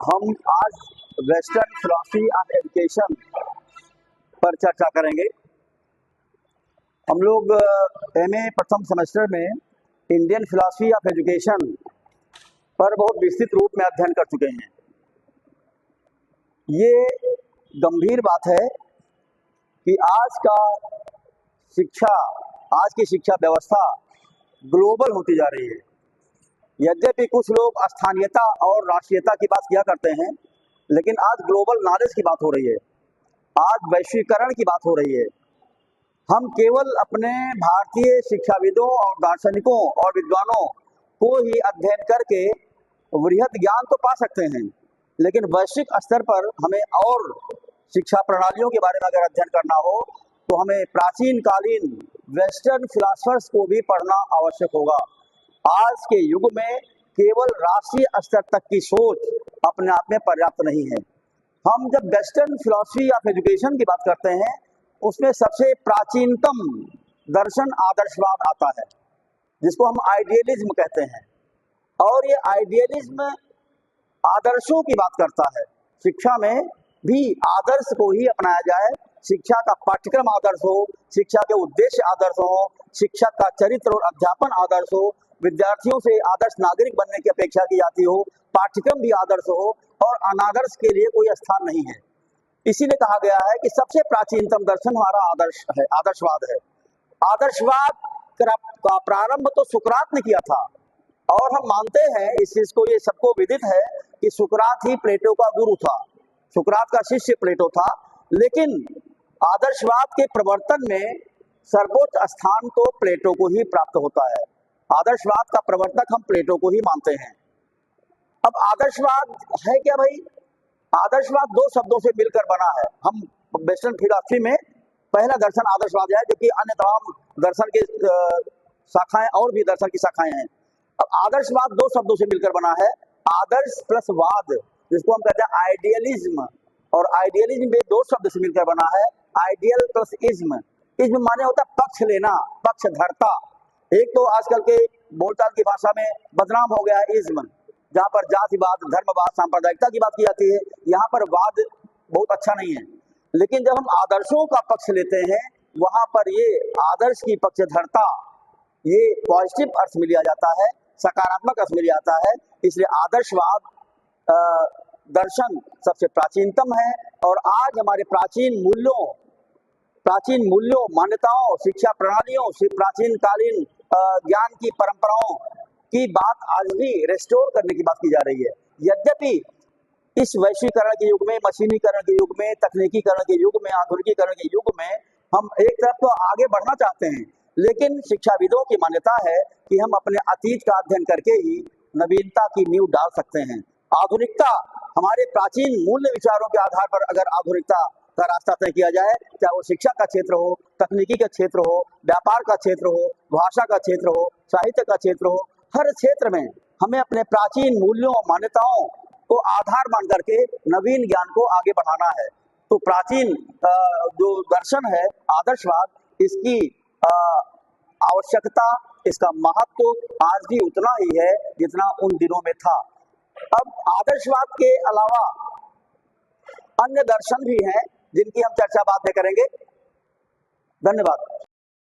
हम आज western philosophy of education पर चर्चा करेंगे। हम लोग एमए प्रथम सेमेस्टर में इंडियन फिलॉसफी ऑफ एजुकेशन पर बहुत विस्तृत रूप में अध्ययन कर चुके हैं। ये गंभीर बात है कि आज की शिक्षा व्यवस्था ग्लोबल होती जा रही है। यद्यपि कुछ लोग स्थानीयता और राष्ट्रीयता की बात किया करते हैं, लेकिन आज ग्लोबल नॉलेज की बात हो रही है, आज वैश्वीकरण की बात हो रही है। हम केवल अपने भारतीय शिक्षाविदों और दार्शनिकों और विद्वानों को ही अध्ययन करके वृहत ज्ञान तो पा सकते हैं, लेकिन वैश्विक स्तर पर हमें और शिक्षा प्रणालियों के बारे में अगर अध्ययन करना हो तो हमें प्राचीन कालीन वेस्टर्न फिलासफर्स को भी पढ़ना आवश्यक होगा। आज के युग में केवल राष्ट्रीय स्तर तक की सोच अपने आप में पर्याप्त नहीं है। हम जब वेस्टर्न फिलॉसफी ऑफ एजुकेशन की बात करते हैं, उसमें सबसे प्राचीनतम दर्शन आदर्शवाद आता है, जिसको हम आइडियलिज्म कहते हैं। और ये आइडियलिज्म आदर्शों की बात करता है। शिक्षा में भी आदर्श को ही अपनाया जाए, शिक्षा का पाठ्यक्रम आदर्श हो, शिक्षा के उद्देश्य आदर्श हो, शिक्षक का चरित्र और अध्यापन आदर्श हो, विद्यार्थियों से आदर्श नागरिक बनने की अपेक्षा की जाती हो, पाठ्यक्रम भी आदर्श हो और अनादर्श के लिए कोई स्थान नहीं है। इसीलिए कहा गया है कि सबसे प्राचीनतम दर्शन हमारा आदर्श है, आदर्शवाद है। आदर्शवाद का प्रारंभ तो सुकरात ने किया था, और हम मानते हैं इस चीज को, ये सबको विदित है कि सुकरात ही प्लेटो का गुरु था, सुकरात का शिष्य प्लेटो था। लेकिन आदर्शवाद के प्रवर्तन में सर्वोच्च स्थान तो प्लेटो को ही प्राप्त होता है। आदर्शवाद का प्रवर्तक हम प्लेटो को ही मानते हैं। अब आदर्शवाद है क्या भाई? आदर्शवाद दो शब्दों से मिलकर बना है। हम वेस्टर्न फिलॉसफी में पहला दर्शन आदर्शवाद है, जबकि अन्य तमाम दर्शन के शाखाएं और भी दर्शन की शाखाएं हैं। अब आदर्शवाद दो शब्दों से मिलकर बना है, आदर्श प्लस वाद, जिसको हम कहते हैं आइडियलिज्म। और आइडियलिज्म भी दो शब्द से मिलकर बना है, आइडियल प्लस इज्म। इज्म माने होता है पक्ष लेना, पक्षधरता। एक तो आजकल के बोलचाल की भाषा में बदनाम हो गया है इज्म, जहाँ पर जातिवाद, धर्मवाद, सांप्रदायिकता की बात की जाती है। यहाँ पर वाद बहुत अच्छा नहीं है। लेकिन जब हम आदर्शों का पक्ष लेते हैं, वहां पर ये आदर्श की पक्षधरता, ये पॉजिटिव अर्थ में लिया जाता है, सकारात्मक अर्थ में लिया जाता है। इसलिए आदर्शवाद दर्शन सबसे प्राचीनतम है। और आज हमारे प्राचीन मूल्यों, मान्यताओं, शिक्षा प्रणालियों से प्राचीन कालीन ज्ञान की परंपराओं की बात आज भी रेस्टोर करने की बात की जा रही है। यद्यपि इस वैश्वीकरण के युग में, मशीनीकरण के युग में, तकनीकीकरण के युग में, आधुनिकीकरण के युग में हम एक तरफ तो आगे बढ़ना चाहते हैं, लेकिन शिक्षाविदों की मान्यता है कि हम अपने अतीत का अध्ययन करके ही नवीनता की नींव डाल सकते हैं। आधुनिकता हमारे प्राचीन मूल्य विचारों के आधार पर अगर आधुनिकता का रास्ता तय किया जाए, चाहे वो शिक्षा का क्षेत्र हो, तकनीकी का क्षेत्र हो, व्यापार का क्षेत्र हो, भाषा का क्षेत्र हो, साहित्य का क्षेत्र हो, हर क्षेत्र में हमें अपने प्राचीन मूल्यों, मान्यताओं को आधार मान करके नवीन ज्ञान को आगे बढ़ाना है। तो प्राचीन जो दर्शन है आदर्शवाद, इसकी आवश्यकता, इसका महत्व आज भी उतना ही है जितना उन दिनों में था। अब आदर्शवाद के अलावा अन्य दर्शन भी हैं, जिनकी हम चर्चा बाद में करेंगे। धन्यवाद।